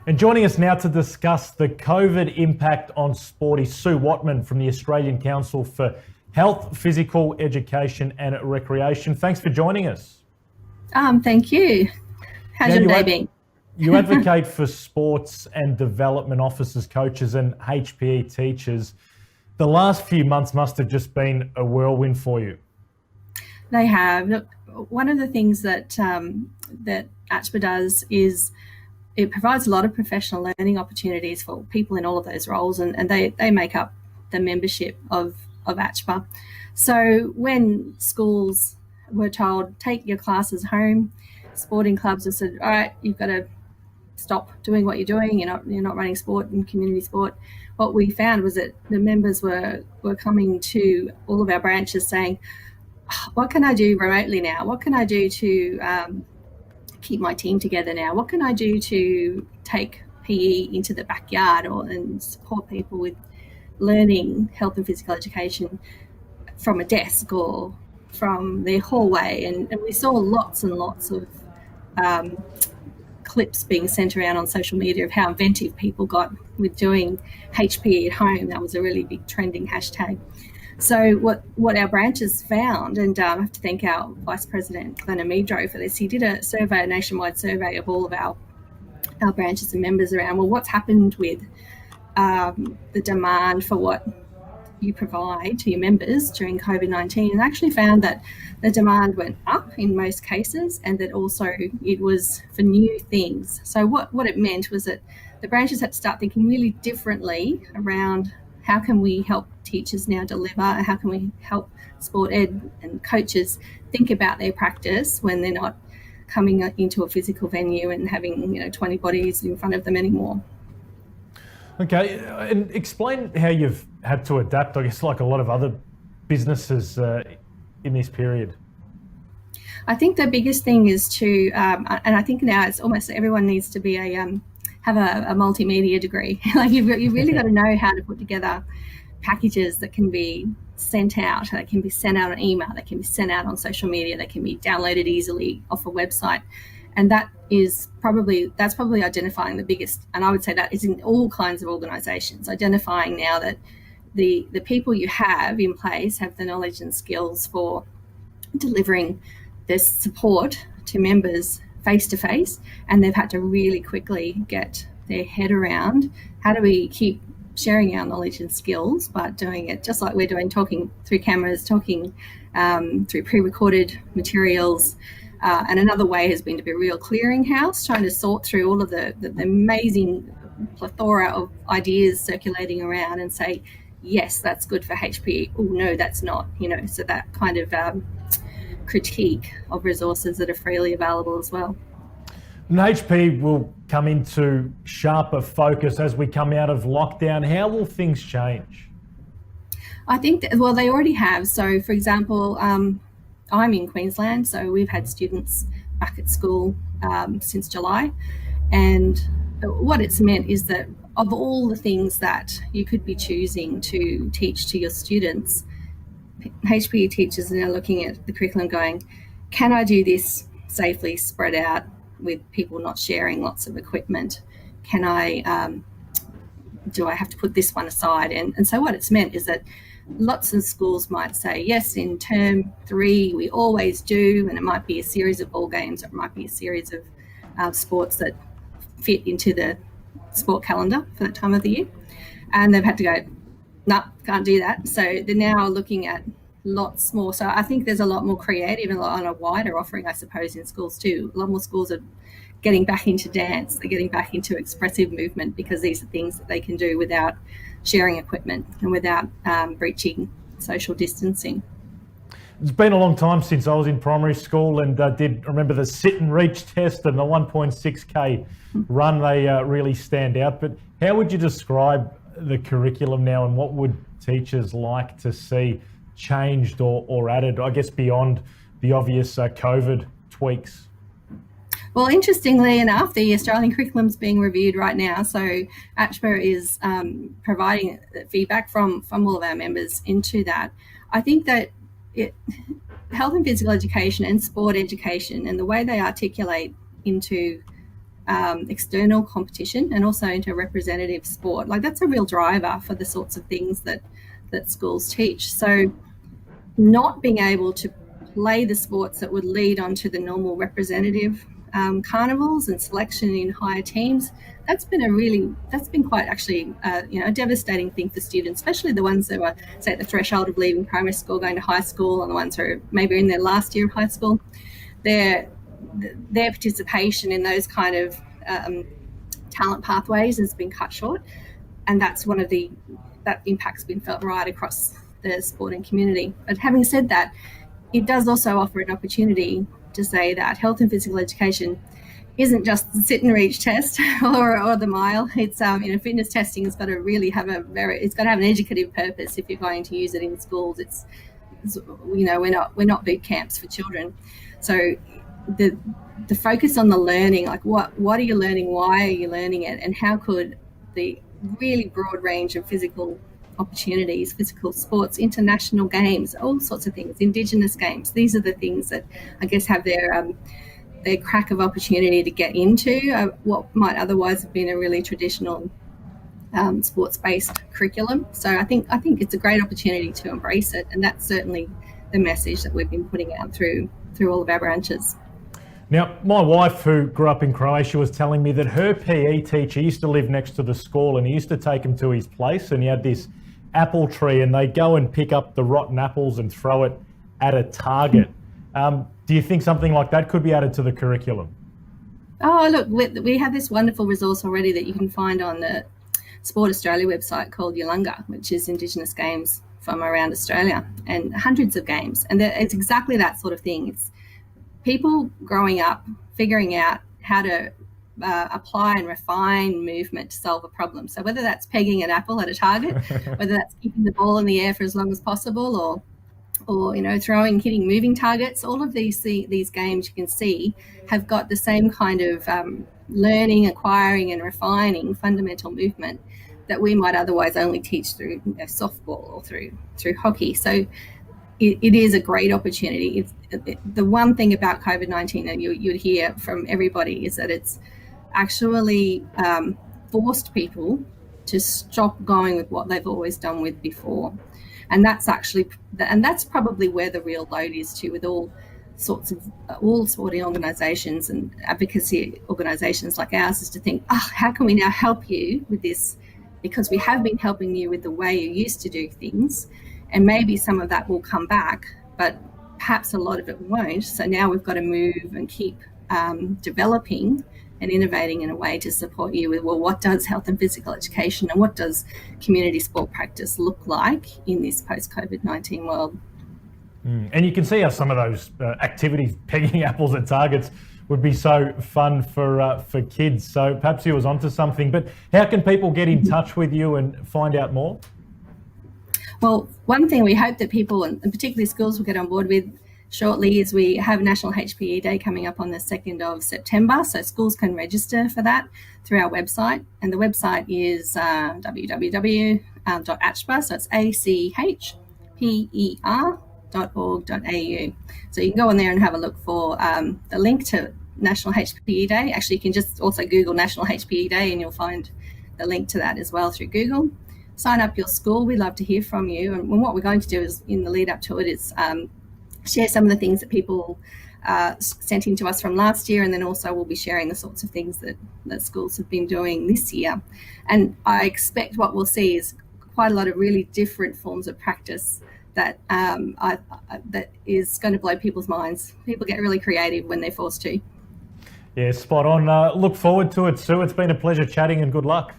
And joining us now to discuss the COVID impact on sport is Sue Whatman from the Australian Council for Health, Physical Education and Recreation. Thanks for joining us. Thank you. How's your day been? You advocate for sports and development officers, coaches and HPE teachers. The last few months must have just been a whirlwind for you. They have. Look, one of the things that ACHPER does is it provides a lot of professional learning opportunities for people in all of those roles, and they make up the membership of ACHPER. So when schools were told, take your classes home, sporting clubs have said, all right, you've got to stop doing what you're doing, you're not running sport and community sport. What we found was that the members were coming to all of our branches saying, what can I do remotely now? What can I do to keep my team together now? What can I do to take PE into the backyard and support people with learning health and physical education from a desk or from their hallway? And we saw lots and lots of clips being sent around on social media of how inventive people got with doing HPE at home. That was a really big trending hashtag. So what our branches found, and I have to thank our Vice President, Glenn Amidro, for this, he did a nationwide survey of all of our branches and members around, well, what's happened with the demand for what you provide to your members during COVID-19, and actually found that the demand went up in most cases, and that also it was for new things. So what it meant was that the branches had to start thinking really differently around how can we help teachers now deliver, how can we help sport ed and coaches think about their practice when they're not coming into a physical venue and having 20 bodies in front of them anymore. Okay, and explain how you've had to adapt, I guess, like a lot of other businesses in this period. I think the biggest thing is to, and I think now it's almost everyone needs to be have a multimedia degree. Like you've really got to know how to put together packages that can be sent out, that can be sent out on email, that can be sent out on social media, that can be downloaded easily off a website. And that's probably identifying the biggest, and I would say that is in all kinds of organisations, identifying now that the people you have in place have the knowledge and skills for delivering this support to members face to face, and they've had to really quickly get their head around how do we keep sharing our knowledge and skills, but doing it just like we're doing, talking through cameras, talking through pre-recorded materials. And another way has been to be a real clearinghouse, trying to sort through all of the amazing plethora of ideas circulating around and say, yes, that's good for HPE. Oh, no, that's not, so that kind of critique of resources that are freely available as well. And HPE will come into sharper focus as we come out of lockdown. How will things change? I think they already have. So, for example, I'm in Queensland, so we've had students back at school since July. And what it's meant is that of all the things that you could be choosing to teach to your students, HPE teachers are now looking at the curriculum going, can I do this safely spread out with people not sharing lots of equipment? Can I, do I have to put this one aside? And so what it's meant is that lots of schools might say, yes, in term 3, we always do, and it might be a series of ball games, or it might be a series of sports that fit into the sport calendar for that time of the year. And they've had to go, no, can't do that. So they're now looking at lots more. So I think there's a lot more creative and on a wider offering, I suppose, in schools too. A lot more schools are getting back into dance. They're getting back into expressive movement because these are things that they can do without sharing equipment and without breaching social distancing. It's been a long time since I was in primary school and did remember the sit and reach test and the 1.6K run. They really stand out. But how would you describe the curriculum now, and what would teachers like to see changed or added, I guess, beyond the obvious COVID tweaks? Well, interestingly enough, the Australian curriculum's being reviewed right now. So ACHPER is providing feedback from all of our members into that. I think that health and physical education and sport education and the way they articulate into external competition and also into representative sport. Like, that's a real driver for the sorts of things that schools teach. So not being able to play the sports that would lead onto the normal representative carnivals and selection in higher teams, that's been quite actually a devastating thing for students, especially the ones that were, say, at the threshold of leaving primary school, going to high school, and the ones who are maybe in their last year of high school. Their participation in those kind of talent pathways has been cut short, and that's that impact's been felt right across the sporting community. But having said that, it does also offer an opportunity to say that health and physical education isn't just the sit and reach test or the mile. It's fitness testing has got to really have it's got to have an educative purpose if you're going to use it in schools. It's we're not boot camps for children. So the focus on the learning, like what are you learning, why are you learning it, and how could the really broad range of physical opportunities, physical sports, international games, all sorts of things, Indigenous games, these are the things that I guess have their crack of opportunity to get into what might otherwise have been a really traditional sports-based curriculum. So I think it's a great opportunity to embrace it, and that's certainly the message that we've been putting out through all of our branches. Now, my wife, who grew up in Croatia, was telling me that her PE teacher used to live next to the school, and he used to take him to his place, and he had this apple tree, and they'd go and pick up the rotten apples and throw it at a target. Do you think something like that could be added to the curriculum? Oh, look, we have this wonderful resource already that you can find on the Sport Australia website called Yalunga, which is Indigenous games from around Australia, and hundreds of games. And it's exactly that sort of thing. It's people growing up, figuring out how to apply and refine movement to solve a problem. So whether that's pegging an apple at a target, whether that's keeping the ball in the air for as long as possible, or hitting moving targets, all of these games you can see have got the same kind of learning, acquiring and refining fundamental movement that we might otherwise only teach through softball or through hockey. So it is a great opportunity. The one thing about COVID-19 that you'd hear from everybody is that it's actually forced people to stop going with what they've always done with before. And that's probably where the real load is too, with all sporting organisations and advocacy organisations like ours, is to think, how can we now help you with this? Because we have been helping you with the way you used to do things, and maybe some of that will come back, but perhaps a lot of it won't. So now we've got to move and keep developing and innovating in a way to support you with, well, what does health and physical education and what does community sport practice look like in this post-COVID-19 world? And you can see how some of those activities, pegging apples at targets, would be so fun for kids. So perhaps you was onto something. But how can people get in touch with you and find out more? Well, one thing we hope that people, and particularly schools, will get on board with shortly is we have National HPE Day coming up on the 2nd of September. So schools can register for that through our website. And the website is www.ACHPER, so it's ACHPER.org.au. So you can go on there and have a look for the link to National HPE Day. Actually, you can just also Google National HPE Day and you'll find the link to that as well through Google. Sign up your school. We'd love to hear from you. And what we're going to do is, in the lead up to it, is share some of the things that people sent in to us from last year, and then also we'll be sharing the sorts of things that schools have been doing this year. And I expect what we'll see is quite a lot of really different forms of practice that that is going to blow people's minds. People get really creative when they're forced to. Yeah, spot on. Look forward to it, Sue. It's been a pleasure chatting, and good luck.